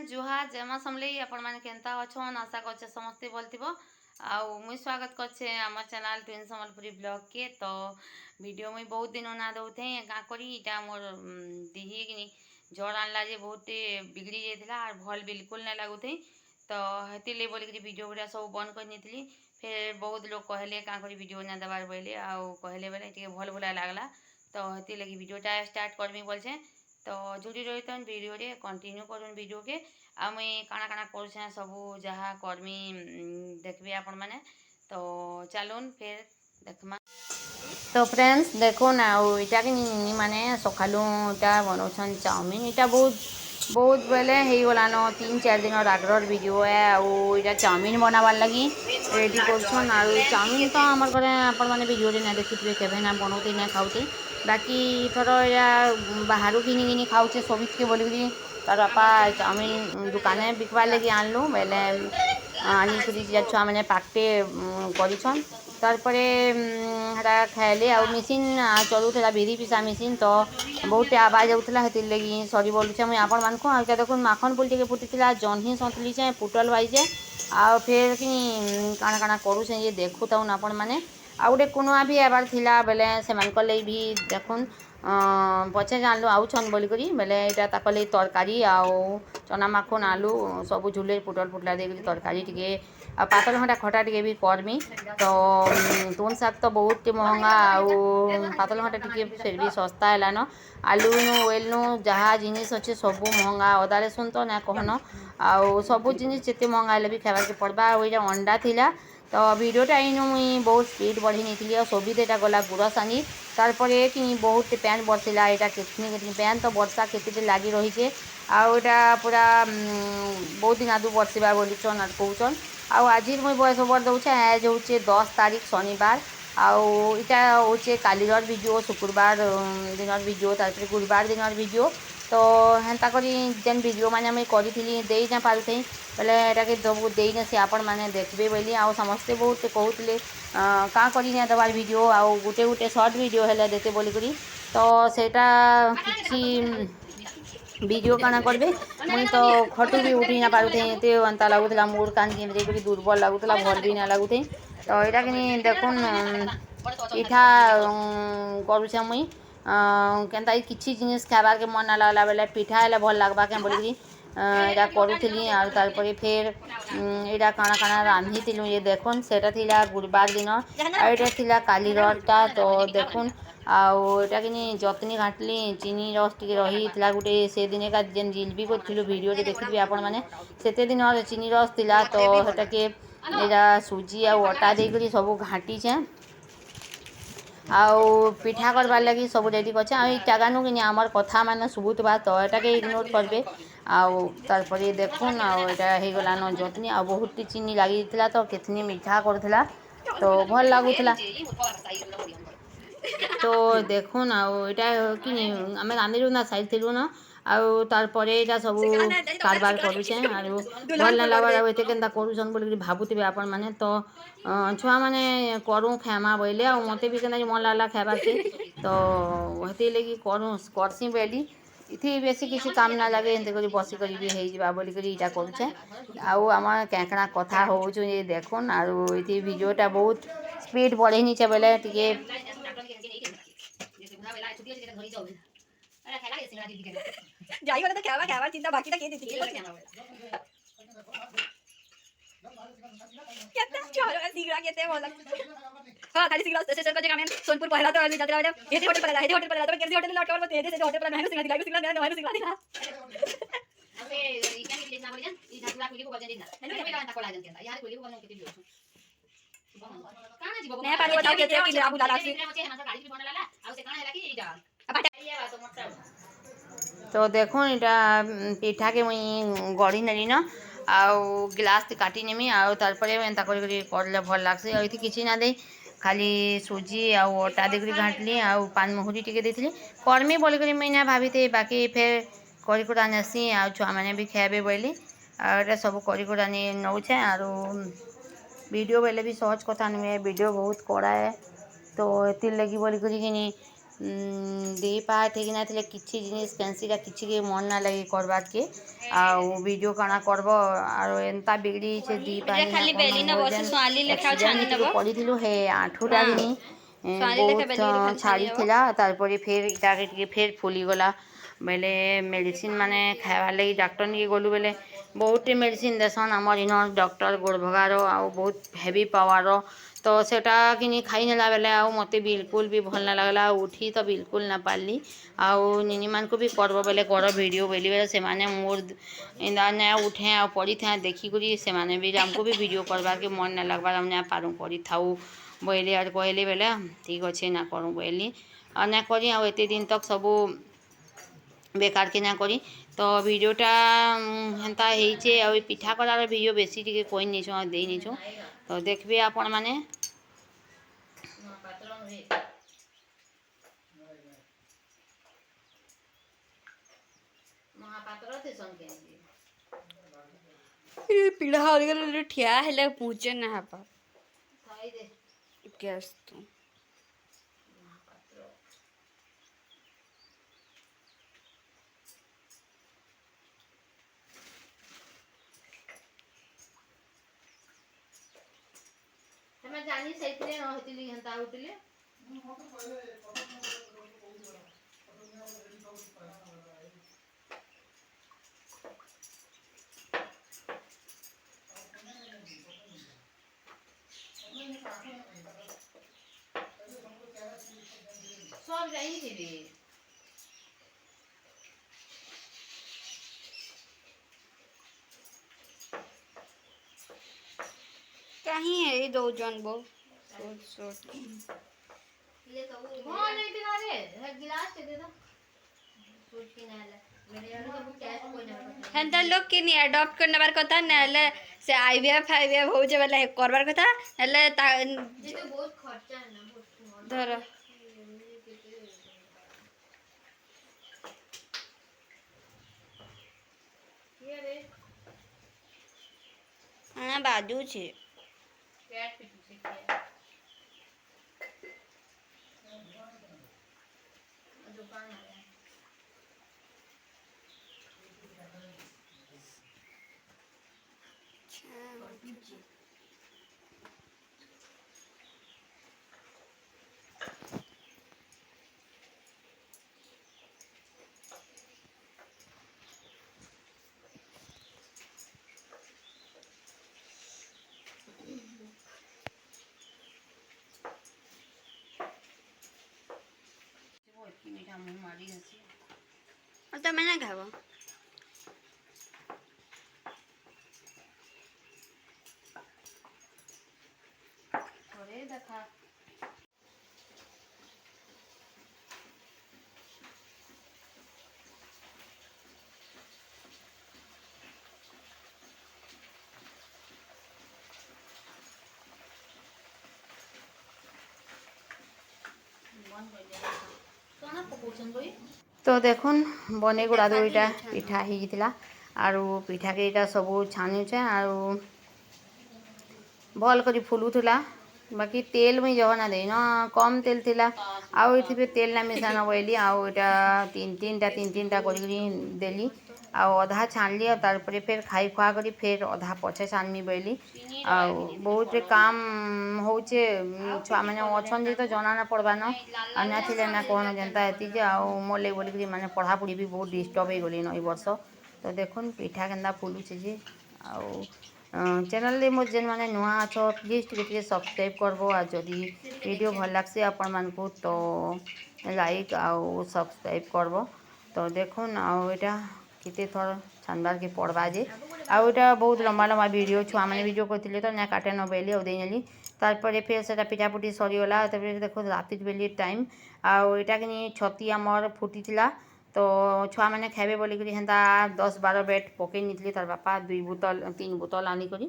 जुहार जमा समले आपण मैंने केनता अच्छन आशा करछे समस्ते भल थी आउ मुई स्वागत करछे आम चैनल ट्विन सम्बलपुरी ब्लॉग के। तो वीडियो मुई बहुत दिन ना दौथे का करी इटा मोर दिही कि जड़ आनला जे बहुत बिगड़ी जाता और भल बिल्कुल नहीं लगुथे। तो हेती बोलिक वीडियो गुड़ा सब बंद कर नी फिर बहुत लोग कहले का करी वीडियो ना देवार बोले आउ कहले बेले टे भल भुला लगला। तो हेती लगी वीडियोटा स्टार्ट करमी बोलछे। तो जुड़ी रही वीडियो रे कंटिन्यू करूँ वीडियो के आ मुई काଣା काଣା करुछे सबू जहाँ कर्मी देखबे आपण मैंने। तो चलून फिर देखमा। तो फ्रेंड्स देखो ना इटा कि माने सकालू इटा बनाऊन चाउमिन इटा बहुत बहुत बेले हो गलान 3-4 दिन आग्रह वीडियो है आउ चाउमिन बनावार लगी रेडी करछन। आउ चाउमिन तो आमर घरे आपण मैंने वीडियो रे ना देखिथे केबे ना बनाते ना खाऊते बाकी थर या बाहर किनी किनी खाऊचे सबित के बोली तार बापा चाउमिन दुकान बिकवार लगी आनलु बेले आनिक छुआ मैंने पाकटे करछन तारपरे हरा खाइले आ मेसीन चलूला बिरी पिसा मेसीन तो बहुत आवाज आउला हेती लगी सरी बोलुचे मुझे आपण मानक आ देखो माखन पुल टे फुटी जह्नी सतुलीचे पुटल भाईचे आ फिर कि काଣା काଣା करुचे ये देखु ताउन आपण मैंने आ गोटे कुनुआ भी आबार थिला बेले से भी देखुन पचे जानलु आउछन बोलिकी बेले यहाँ ताकले तरकारी आउ चना माखन आलू सब झुले पुटल पुटला दे तरकारी टे आ पातल घंटा खटा टे भी करमी। तो तुन शाग तो बहुत महंगा आउ पातल घंटा टे फिर भी सस्ता है न आलू नु ओएल नु जहाँ जिनिस अच्छे सबू महंगा अदा रसुन तो ना कहन आउ सबू जिनिस जिते महंगा हेल्ले भी खाइबार के पड़वा आ अंडा थिला। तो वीडियोटा इनु मुई बहुत स्पीड बढ़ी नहीं और सोभिदेटा गला गुरस आनी तारपरे कि बहुत पैन बरसिला यहाँ कितनी पैन तो वर्षा केते लगी रही है आउटा पूरा बहुत दिन आदू बरसवा बोलीचन आर कौन आउ आज मुझे बयस खबर दौचे आज हूँ 10 तारीख शनिवार आउ इटा हूँ कालीर वीडियो शुक्रवार दिन वीडियो तार गुरुवार दिन वीडियो। तो हेन्ता करी जेन वीडियो मैंने मुझे करी दे ना पारुथे बेले यहाँ सब देने से आपण मैंने देखबे बोली आउ समस्ते बहुत कहते क्या करी देवार वीडियो आउ गोटे गोटे सर्ट वीडियो हेल्ले देते बोलिकी तो सेटा किसी वीडियो काना करबे मुई तो खटू भी उठी ना पारुथे ये अंता लगुला मूड कान के दुर्बल लगुला भल भी ना लगुथे। तो यहाँ कि देखुन इठा करुचे मुई केनता किसी जिनिस खाबार के मन ना लगला बेले पिठा हेल्ले भल लगवा के बोलिकी यहाँ करूली आ तारपरे फिर यहाँ काଣା काଣା रांधिलु ये देखुन सेटा थिला गुरुवार दिन आइटा थिला कालीरटा। तो देखुन आउटा कि जतनी घाटली चीनी रस टे रही गोटे से दिन का जेन जिलबी करूँ वीडियो देखिए आपण मैंने से दिन चीनी रस थिला। तो हेटा के यहाँ सुजी आ अटा देकर सब घाटीचे आउ पिठा करवार लगी सब रेडी करछे आ जगानु कि आमर कथा मान शुभुवा तो यहाँ के इग्नोर करबे आउ तारपरे देखुन आटा हो गलान जतनी आ बहुत चीनी लगी तो कितनी मीठा करुला तो भल लगुला। तो देखुन आटा कि आम रांधिलु ना साइड थिलु ना आउ तारपरे यहाँ सब कारबार करुचे आर भल ना लगवार आउ एते केनता करुछन बोली भावुथे आपण मैंने। तो छुआ मैंने करूँ खामा बोले आ मत भी के मन लगला खाइबार के तो हेती लगी करूँ करसी बेली इथि बेसी किसी काम ना लगे एंते करी बसी करी भी हो जा बोलिकी इटा करुचे आउ आम केकड़ा कथा हो ये देखुन आउ इथि वीडियोटा बहुत स्पीड बढ़े नीचे बेले टे जाई वाला तो खावा चिंता बाकी ता के देती कितना चारो सिगरा केते बोला हां खाली सिगरा स्टेशन का जगह में सोनपुर पहला तो आदमी जाते ये होटल पर तो कैसे होटल लौट और ये होटल पर मैं सिगरा दिला अबे ये क्या निकले ना बोल जान ये धातुरा कुली को बजा देना हेलो ये का कोला जन यार कुली को बनो केते दियो काना जी बाबू मैं पानी बताओ केते कि आबू लाला से ना गाड़ी भी बना लाला आ से काना हैला कि जा अब ये बात मोटा। तो देखो यहाँ पिठा के मुई गढ़ी नेली न आउ गिलास काटी नेमी आउ तारपरे एंता करले भल लागसी और इति किछि ना दे खाली सुजी आउ अटा देकरी घाटली आउ पान मुहुरी टिके देथली कर्मी बोलिकरी मुई ना भाभी बाकी फिर करी कुटा नेसी आउ छुआ मैंने भी खाइबे बोली आउ सब करी कुटा नि नौछे आरु वीडियो बेले भी सहज कथा नुहे वीडियो बहुत कड़ा है। तो ये लगी बोलिकी ଦେଇ ପା ଠିକ୍ ନା ଥିଲେ କିଛି ଜିନିଷ କେନ୍ସିଟା କିଛି କେ ମନ ନା ଲାଗି କରବାରକେ ଆଉ ଭିଡ଼ିଓ କାଣା କରବ ଆଉ ଏନ୍ତା ବିଗିଡ଼ିছে ଦି ଏଟା ପାଣି ନା ଖାଲି କ'ଣ ବେଲି ନବ ମୋର ସେ ଯେନ୍ ସୁଆଲି ଲେଖା ଆକ୍ସିଡେଣ୍ଟ ଛାନି ହେଇଥିଲୁ ନବ ପଡ଼ିଥିଲୁ ହେ ଆଣ୍ଠୁଟା ହଁ ବି ନି ସୁଆଲି ଲେଖା ବହୁତ ବେଲିକିରି ଖାଲି ଛାନି ନବ ଛାଡ଼ିଥିଲା ତାରପରେ ଫେର୍ ଇଟାକେ ଟିକେ ଫେର୍ ଫୁଲିଗଲା ବେଲେ ମେଡ଼ିସିନ୍ ମାନେ ଖାଇବାର୍ ଲାଗି ଡାକ୍ତର ନିକେ ଗଲୁ ବେଲେ ବହୁତଟେ ମେଡ଼ିସିନ୍ ଦେସନ୍ ଆମର ଇନ ଡକ୍ଟର ଗୋଡ଼ଭଗାର ଆଉ ବହୁତ ହେଭି ପାୱାର ତ ସେଟା କିନି ଖାଇନେଲା ବେଲେ ଆଉ ମୋତେ ବିଲକୁଲ ବି ଭଲ ନାଇଁ ଲାଗଲା ଆଉ ଉଠି ତ ବିଲକୁଲ ନା ପାରିଲି ଆଉ ନିନିମାନଙ୍କୁ ବି କରବ ବେଲେ କର ଭିଡ଼ିଓ ବେଲି ବେଲେ ସେମାନେ ମୋର୍ ଇନ୍ତା ନାଇଁ ଉଠେଁ ଆଉ ପଡ଼ିଥାଏଁ ଦେଖିକରି ସେମାନେ ବି ଆମକୁ ବି ଭିଡ଼ିଓ କରବାର୍କେ ମନ ନାଇଁ ଲାଗ୍ବାର ଆମେ ନାଇଁ ପାରୁଁ କରିଥାଉ ବୋଇଲି ଆର୍ କହିଲି ବେଲେ ଠିକ୍ ଅଛେ ନା କରୁଁ ବୋଇଲି ଆଉ ନାଇଁ କରି ଆଉ ଏତେ ଦିନ ତକ୍ ସବୁ ବେକାରକେ ନା କରି ତ ଭିଡ଼ିଓଟା ହେନ୍ତା ହେଇଛେ ଆଉ ଏ ପିଠା କରାର ଭିଡ଼ିଓ ବେଶୀ ଟିକେ କହି ନେଇଛୁଁ ଆଉ ଦେଇ ନେଇଛୁଁ ତ ଦେଖିବେ ଆପଣମାନେ ମହାପାତ୍ର ଥିସନ୍ କେନ୍ତି ପିଢ଼ା ହରିଗଲେ ଠିଆ ହେଲେ ପହୁଁଚେ ନା ହେବା ଖାଇଦେ ଗ୍ୟାସ୍ ତ ମହାପାତ୍ର ତମେ ଜାନି ସେଇଥିରେ ରହିଥିଲି ହେନ୍ତା ହଉଥିଲେ সব জানিছিলি कहीं है ये दो जन बो सोच ହଁ ନେଇଥିଲା ରେ ହେ गिलास ଟେ ଦେ ତ सोच के नाला मेरे यार तो कैश कोई ना हेंता लोग के नहीं अडॉप्ट करने बार कथा नले से आईवीएफ हो जे वाला करबार कथा नले ये तो बहुत खर्चा है ना बहुत धर ये रे हां बाजू छे कैट पिटू से किया दुकान आ गया वो इतनी मीठा मुंह मारी हंसी और तो मैं ना खाबो थोड़े देखा तो देखुन बने गुड़ा दो इटा पिठा ହେଇଥିଲା आरो पिठा के इटा सब छानुचे आरो भल करी फुलुथला बाकी तेल मुई जगह देन कम तेल थिला आउ इथिबे तेल ना मिसान बोइली आउ इटा तीन तीन करी देली आउ अधा छानली और तार पर फिर खाई खुआ करी फिर अधा पछे छानमी बोइली आउ बहुत काम होचे छुआ माने अछन जे तो जना ना पड़बा न अन्य थिले ना कहन जनता हेती जे आउ मोले बोली करी माने पढ़ा पढ़ी भी बहुत डिस्टर्ब हो गली न ई वर्ष तो देखुन पिठा केंदा फुलुचे जे आउ चैनल रे मोर जेन माने नुआ अछ प्लीज टिके सब्सक्राइब करबो आ जदी वीडियो भल लागसे आपण मानकु तो लाइक आउ सब्सक्राइब करबो तो देखुन आउ एटा केते थर छानबार के पड़बा जे आउ एटा बहुत लंबा लंबा वीडियो छुआ माने वीडियो करथिले तो ना काटे न बेली और देनेली तारपरे फिर सेटा पिठापुटी सरीगला तारपरे देखो राति बेली टाइम आउ एटा कि छती आमर फुटीथिला तो छुआ मैंने खाइबे बोलिक हेन्ता 10-12 बेट पकई नीली तार बापा 2 बोतल 3 बोतल आनिकरी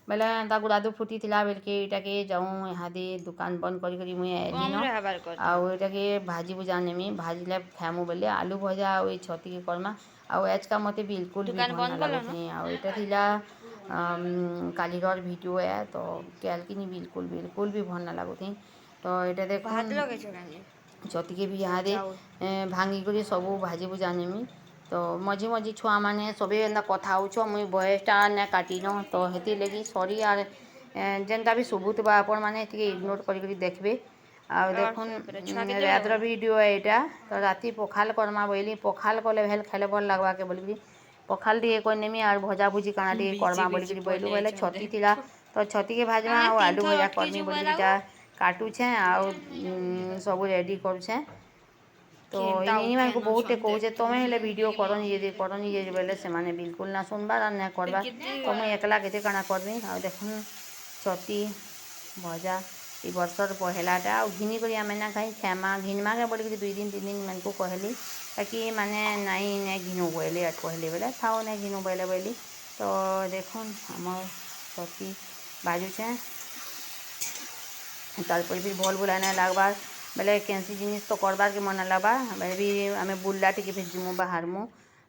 बेले एंता गुड़ादू फुटी थिला बेलके इटाके जाऊँ इहादे दुकान बंद करी मुई आइली कम न रहबार कर आउ इटाके भाजी भुजा नेमी भाजिले खामु बेले आलू भजा आउ ई छती के करमा आउ एज का मते बिल्कुल भी दुकान भल ना बंद कलो लागुथी आउ इटा थिला कालीगर वीडियो है तो कैलकिनी बिल्कुल भी भल ना लागुथी तो इटा देखो भात लगे छोड़ानी ଛତିକେ ବି ଇହାଦେ ଭାଙ୍ଗିକରି ସବୁ ଭାଜି ଭୁଜା ନେମି। ତ ମଝି ମଝି ଛୁଆମାନେ ସବେ ଏନ୍ତା କଥା ହଉଛ ମୁଇଁ ଭଏସ୍ଟା ନାଇଁ କାଟିନ ତ ହେଥିର୍ଲାଗି ସରି ଆର୍ ଯେନ୍ଟା ବି ଶୁଭୁଥିବା ଆପଣମାନେ ଟିକେ ଇଗ୍ନୋର୍ କରିକରି ଦେଖ୍ବେ। ଆଉ ଦେଖୁନ୍ ରାତ୍ର ଭିଡ଼ିଓ ଏଇଟା ତ ରାତି ପଖାଲ୍ କର୍ମା ବୋଇଲି ପଖାଲ୍ କଲେ ଭେଲ୍ ଖାଇଲେ ଭଲ୍ ଲାଗ୍ବାକେ ବୋଲିକିରି ପଖାଲ୍ ଟିକେ କରିନେମି ଆର୍ ଭଜା ଭୁଜି କାଣା ଟିକେ କର୍ମା ବୋଲିକିରି ବଇଲୁ ବୋଇଲେ ଛତି ଥିଲା ତ ଛତିକେ ଭାଜ୍ମା ଆଉ ଆଲୁ ଭଜା କର୍ମି ବୋଲିକିରି ଇଟା କାଟୁଛେଁ ଆଉ ସବୁ ରେଡ଼ି କରୁଛେଁ। ତ ଇନିମାନଙ୍କୁ ବହୁତ୍ଟେ କହୁଛେ ତମେ ହେଲେ ଭିଡ଼ିଓ କରନି ଯେ ବେଲେ ସେମାନେ ବିଲ୍କୁଲ୍ ନା ଶୁନ୍ବାର୍ ଆର୍ ନାଇଁ କର୍ବାର୍। ତ ମୁଇଁ ଏକ୍ଲା କେତେ କାଣା କର୍ମି। ଆଉ ଦେଖୁନ୍ ଛତି ଭଜା ଇ ବର୍ଷର୍ ପହେଲାଟା ଆଉ ଘିନିକରି ଆମେ ନା ଖାଇ ଖେମା ଘିନ୍ମାକେ ବୋଲିକିରି 2 ଦିନ୍ 3 ଦିନ୍ ଏମାନ୍କୁ କହେଲି ବାକି ମାନେ ନାଇଁ ଘିନୁ ବଏଲେ କହେଲେ ବେଲେ ଥାଉ ନାଇଁ ଘିନୁ ବଏଲେ ବଏଲି। ତ ଦେଖୁନ୍ ଆମର୍ ଛତି ଭାଜୁଛେଁ ତାର୍ପରେ ବି ଭଲ୍ ଭୁଲା ନାଇଁ ଲାଗ୍ବାର୍ ବେଲେ କେନ୍ky ଜିନିଷ୍ ତ କର୍ବାର୍କେ ମନ୍ ନାଇଁ ଲାଗ୍ବାର୍ ବେଲେ ବି ଆମେ ବୁର୍ଲା ଟିକେ ବି ଯିମୁ ବାହାର୍ମୁ।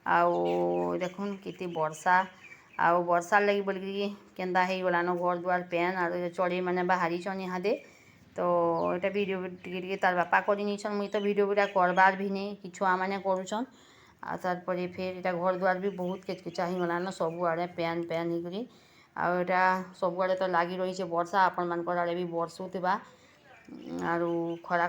ଆଉ ଦେଖୁନ୍ କେତେ ବର୍ଷା ଆଉ ବର୍ଷାର୍ ଲାଗି ବୋଲିକିରି କେନ୍ତା ହେଇଗଲାନ ଘର୍ ଦୁଆର୍ ପେନ୍ ଆରୁ ଚଢ଼େଇମାନେ ବାହାରିଛନ୍ ଇହାଦେ। ତ ଏଟା ଭିଡ଼ିଓ ଟିକେ ଟିକେ ତାର୍ ବାପା କରିନେଇଛନ୍ ମୁଇଁ ତ ଭିଡ଼ିଓ ଗୁଟା କର୍ବାର୍ ଭି ନେଇ କି ଛୁଆମାନେ କରୁଛନ୍। ଆଉ ତାର୍ପରେ ଫେର୍ ଇଟା ଘର୍ ଦୁଆର୍ ବି ବହୁତ୍ କେଚ୍କେଚା ହେଇଗଲାନ ସବୁଆଡ଼େ ପେନ୍ ହେଇକରି। ଆଉ ଏଟା ସବୁଆଡ଼େ ତ ଲାଗି ରହିଛେ ବର୍ଷା ଆପଣମାନ୍କର୍ ଆଡ଼େ ବି ବର୍ଷୁଥିବା। ଆରୁ ଖରା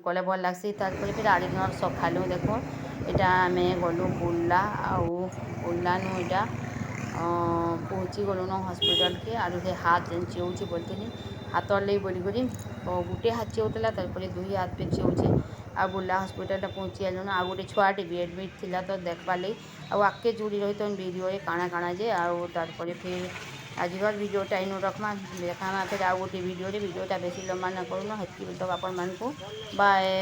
କଲେ ଭଲ୍ ଲାଗ୍ସି। ତାର୍ପରେ ଫେର୍ ଆର୍ ଦିନର୍ ସଖାଲୁ ଦେଖୁନ୍ ଇଟା ଆମେ ଗଲୁ ବୁର୍ଲା ଆଉ ବୁର୍ଲାନୁ ଇଟା ପହଞ୍ଚି ଗଲୁନ ହସ୍ପିଟାଲ୍କେ ଆରୁ ହେ ହାତ୍ ଯେନ୍ ଚିଉଁଛେ ବୋଲ୍ଥିଲି ହାତର୍ ଲାଗି ବୋଲିକରି ଗୁଟେ ହାତ୍ ଚିଉଁଥିଲା ତାର୍ପରେ 2 ହାତ୍ ଫେର୍ ଚିଉଁଛେ। ଆଉ ବୁର୍ଲା ହସ୍ପିଟାଲ୍ଟା ପହଞ୍ଚି ଆଇଲୁନ ଆଉ ଗୁଟେ ଛୁଆଟେ ବି ଏଡ଼୍ମିଟ୍ ଥିଲା ତ ଦେଖ୍ବାର୍ ଲାଗି ଆଉ ଆଗ୍କେ ଯୁଡ଼ି ରହିଥଉନ୍ ଭିଡ଼ିଓରେ କାଣା କାଣା ଯେ ଆଉ ତାର୍ପରେ ଫେର୍ ଆଜିର ଭିଡ଼ିଓଟା ଇନୁ ରଖ୍ମା ଦେଖ୍ମା ଫେର୍ ଆଉ ଗୁଟେ ଭିଡ଼ିଓରେ। ଭିଡ଼ିଓଟା ବେଶୀ ଲମ୍ବା ନାଇଁ କରୁନ ହେତ୍କି ତକ୍ ଆପଣମାନ୍କୁ ବାଏ।